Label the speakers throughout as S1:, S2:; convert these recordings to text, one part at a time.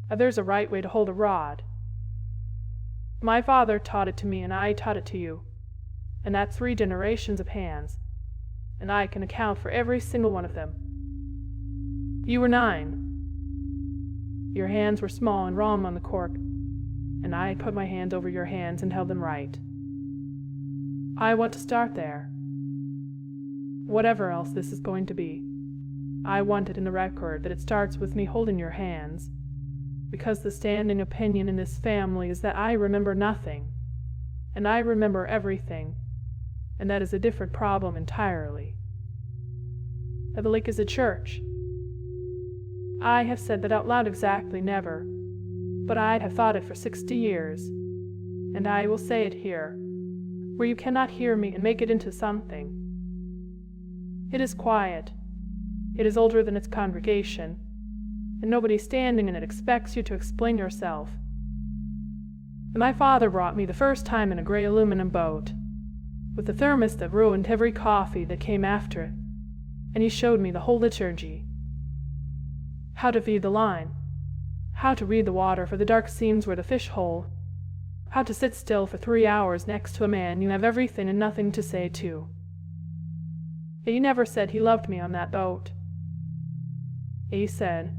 S1: There's a right way to hold a rod. My father taught it to me, and I taught it to you, and that's 3 generations of hands, and I can account for every single one of them. You were 9. Your hands were small and wrong on the cork, and I put my hands over your hands and held them right. I want to start there. Whatever else this is going to be, I want it in the record that it starts with me holding your hands, because the standing opinion in this family is that I remember nothing, and I remember everything, and that is a different problem entirely. The lake is a church. I have said that out loud exactly never, but I have thought it for 60 years, and I will say it here, where you cannot hear me and make it into something. It is quiet. It is older than its congregation, and nobody standing in it expects you to explain yourself. My father brought me the first time in a gray aluminum boat, with a thermos that ruined every coffee that came after it, and he showed me the whole liturgy. How to feed the line, how to read the water for the dark seams where the fish hole, how to sit still for 3 hours next to a man you have everything and nothing to say to. He never said he loved me on that boat. He said,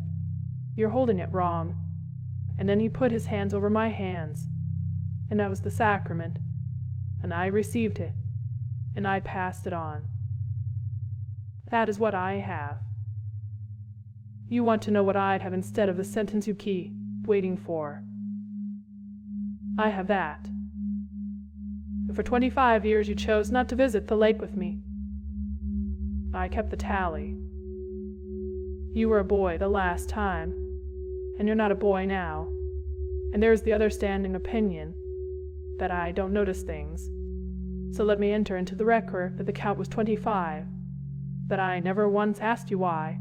S1: "You're holding it wrong," and then he put his hands over my hands, and that was the sacrament, and I received it, and I passed it on. That is what I have. You want to know what I'd have instead of the sentence you keep waiting for. I have that. For 25 years you chose not to visit the lake with me. I kept the tally. You were a boy the last time, and you're not a boy now, and there's the other standing opinion, that I don't notice things. So let me enter into the record that the count was 25, that I never once asked you why,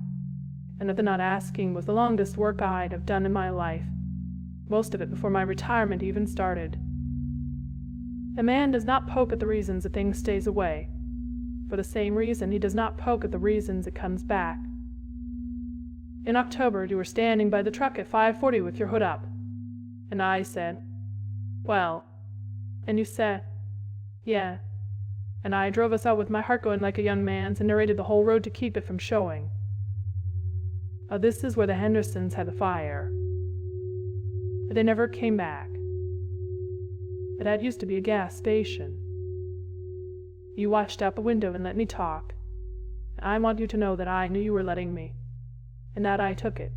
S1: and that the not asking was the longest work I'd have done in my life, most of it before my retirement even started. A man does not poke at the reasons a thing stays away. For the same reason he does not poke at the reasons it comes back. In October you were standing by the truck at 5:40 with your hood up, and I said, "Well," and you said, "Yeah," and I drove us out with my heart going like a young man's and narrated the whole road to keep it from showing. This is where the Hendersons had the fire. They never came back. That used to be a gas station. You watched out the window and let me talk. I want you to know that I knew you were letting me, and that I took it.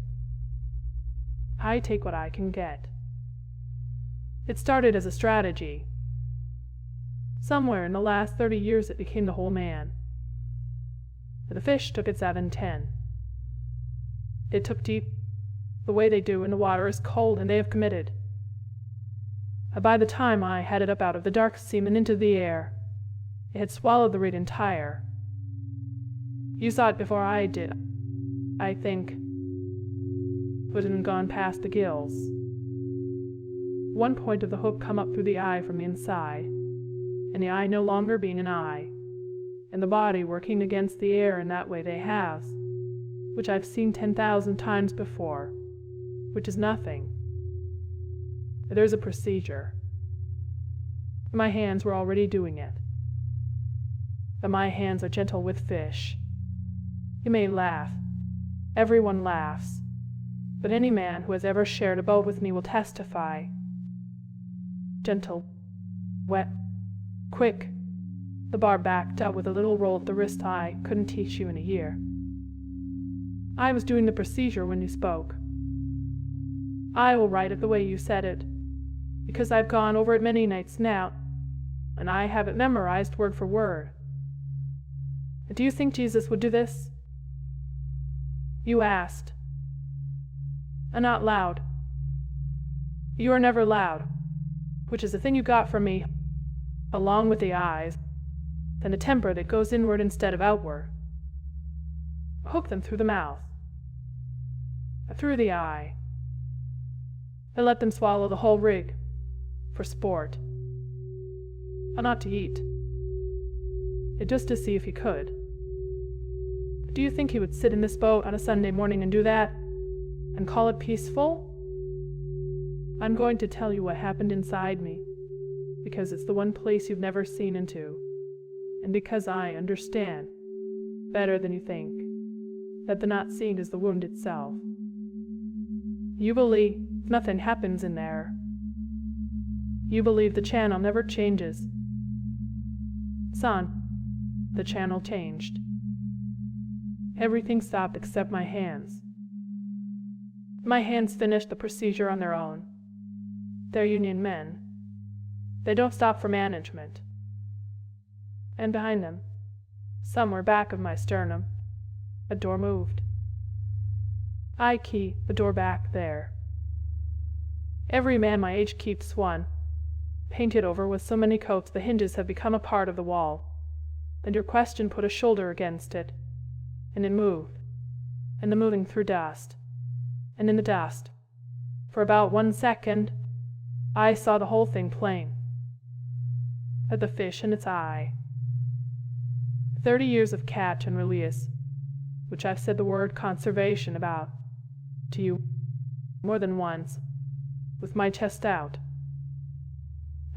S1: I take what I can get. It started as a strategy. Somewhere in the last 30 years it became the whole man. The fish took its 7-10. It took deep, the way they do when the water is cold and they have committed. By the time I had it up out of the dark seam and into the air, it had swallowed the reed entire. You saw it before I did, I think, but it had gone past the gills. One point of the hook come up through the eye from the inside, and the eye no longer being an eye, and the body working against the air in that way they have, which I've seen 10,000 times before, which is nothing. There's a procedure. My hands were already doing it. But my hands are gentle with fish. You may laugh. Everyone laughs. But any man who has ever shared a boat with me will testify. Gentle, wet, quick. The bar backed up with a little roll at the wrist I couldn't teach you in a year. I was doing the procedure when you spoke. I will write it the way you said it, because I've gone over it many nights now, and I have it memorized word for word. Do you think Jesus would do this? You asked. Not loud. You are never loud, which is the thing you got from me, along with the eyes, and a temper that goes inward instead of outward. Hook them through the mouth, through the eye, and let them swallow the whole rig, for sport, not to eat, just to see if he could. Do you think he would sit in this boat on a Sunday morning and do that, and call it peaceful? I'm going to tell you what happened inside me, because it's the one place you've never seen into, and because I understand, better than you think, that the not seen is the wound itself. You believe nothing happens in there. You believe the channel never changes. Son, the channel changed. Everything stopped except my hands. My hands finished the procedure on their own. They're union men. They don't stop for management. And behind them, somewhere back of my sternum, a door moved. I keep the door back there. Every man my age keeps one, painted over with so many coats the hinges have become a part of the wall. And your question put a shoulder against it, and it moved, and the moving through dust, and in the dust, for about 1 second, I saw the whole thing plain. At the fish in its eye. 30 years of catch and release, which I've said the word conservation about to you more than once, with my chest out.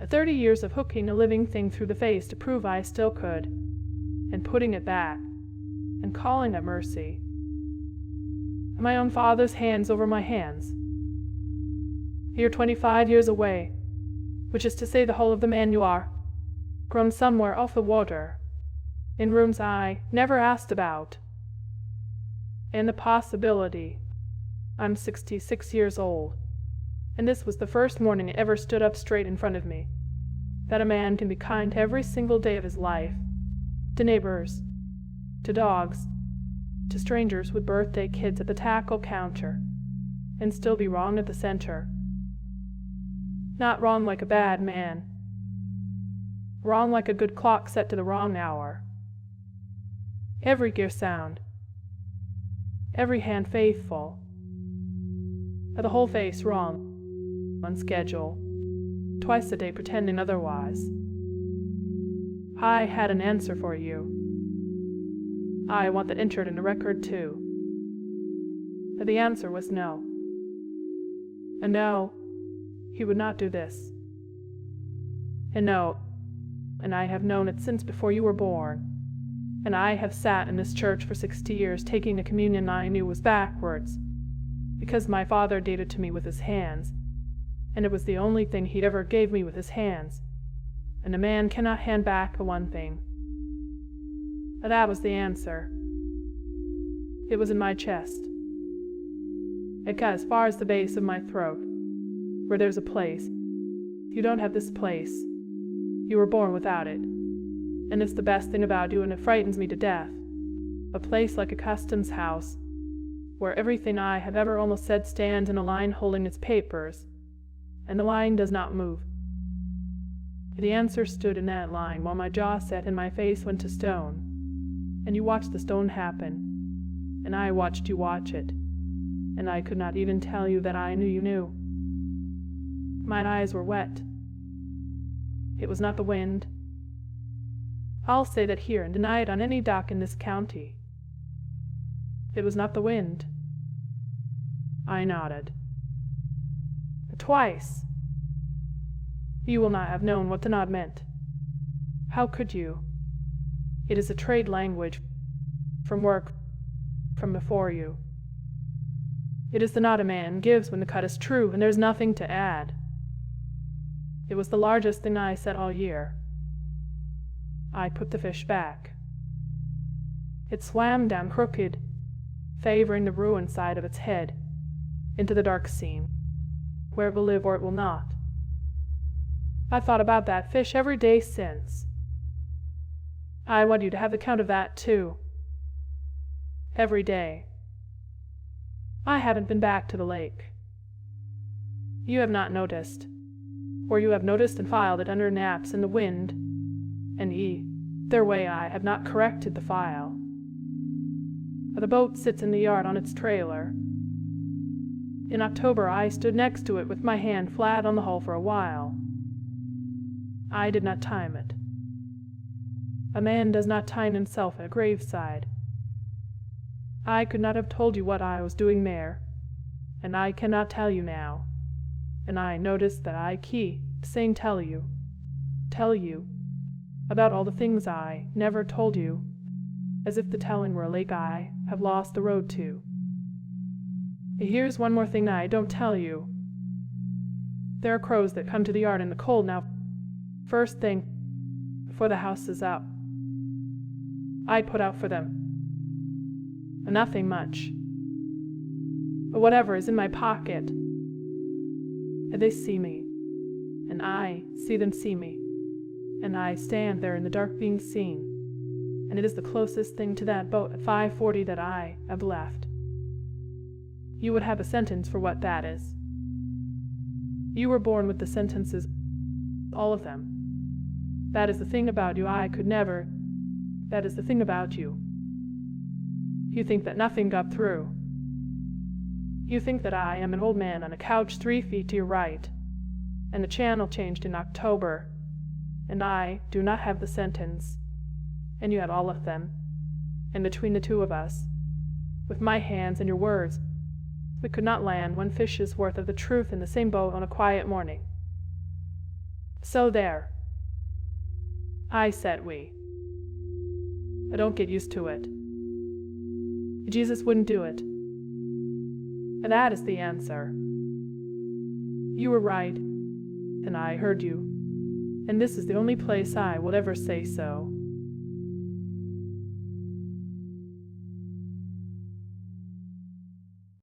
S1: 30 years of hooking a living thing through the face to prove I still could, and putting it back, and calling it mercy. And my own father's hands over my hands. You're 25 years away, which is to say the whole of the man you are, grown somewhere off the water, in rooms I never asked about. And the possibility, I'm 66 years old, and this was the first morning it ever stood up straight in front of me, that a man can be kind every single day of his life, to neighbors, to dogs, to strangers with birthday kids at the tackle counter, and still be wrong at the center. Not wrong like a bad man. Wrong like a good clock set to the wrong hour. Every gear sound. Every hand faithful. The whole face wrong, on schedule, twice a day pretending otherwise. I had an answer for you. I want that entered in the record too. The answer was no. And no, he would not do this. And no, and I have known it since before you were born. And I have sat in this church for 60 years taking a communion I knew was backwards, because my father did it to me with his hands, and it was the only thing he'd ever gave me with his hands, and a man cannot hand back a one thing. That was the answer. It was in my chest. It got as far as the base of my throat, where there's a place. You don't have this place. You were born without it. And it's the best thing about you, and it frightens me to death. A place like a customs house, where everything I have ever almost said stands in a line holding its papers, and the line does not move. The answer stood in that line while my jaw set and my face went to stone, and you watched the stone happen, and I watched you watch it, and I could not even tell you that I knew you knew. My eyes were wet. It was not the wind. I'll say that here and deny it on any dock in this county. It was not the wind. I nodded. Twice. You will not have known what the nod meant. How could you? It is a trade language, from work, from before you. It is the nod a man gives when the cut is true, and there's nothing to add. It was the largest thing I said all year. I put the fish back. It swam down crooked, favoring the ruined side of its head, into the dark seam, where it will live or it will not. I've thought about that fish every day since. I want you to have the count of that, too. Every day. I haven't been back to the lake. You have not noticed, or you have noticed and filed it under naps in the wind, and their way I have not corrected the file. The boat sits in the yard on its trailer. In October I stood next to it with my hand flat on the hull for a while. I did not time it. A man does not time himself at a graveside. I could not have told you what I was doing there, and I cannot tell you now, and I noticed that I keep saying tell you, about all the things I never told you, as if the telling were a lake I have lost the road to. Here's one more thing I don't tell you. There are crows that come to the yard in the cold now, first thing, before the house is up. I put out for them. Nothing much. But whatever is in my pocket. They see me, and I see them see me, and I stand there in the dark being seen, and it is the closest thing to that boat at 5:40 that I have left. You would have a sentence for what that is. You were born with the sentences, all of them. That is the thing about you I could never. That is the thing about you. You think that nothing got through. You think that I am an old man on a couch 3 feet to your right, and the channel changed in October, and I do not have the sentence, and you have all of them, and between the two of us, with my hands and your words, we could not land one fish's worth of the truth in the same boat on a quiet morning. So there. I said we. I don't get used to it. Jesus wouldn't do it. And that is the answer. You were right, and I heard you, and this is the only place I will ever say so.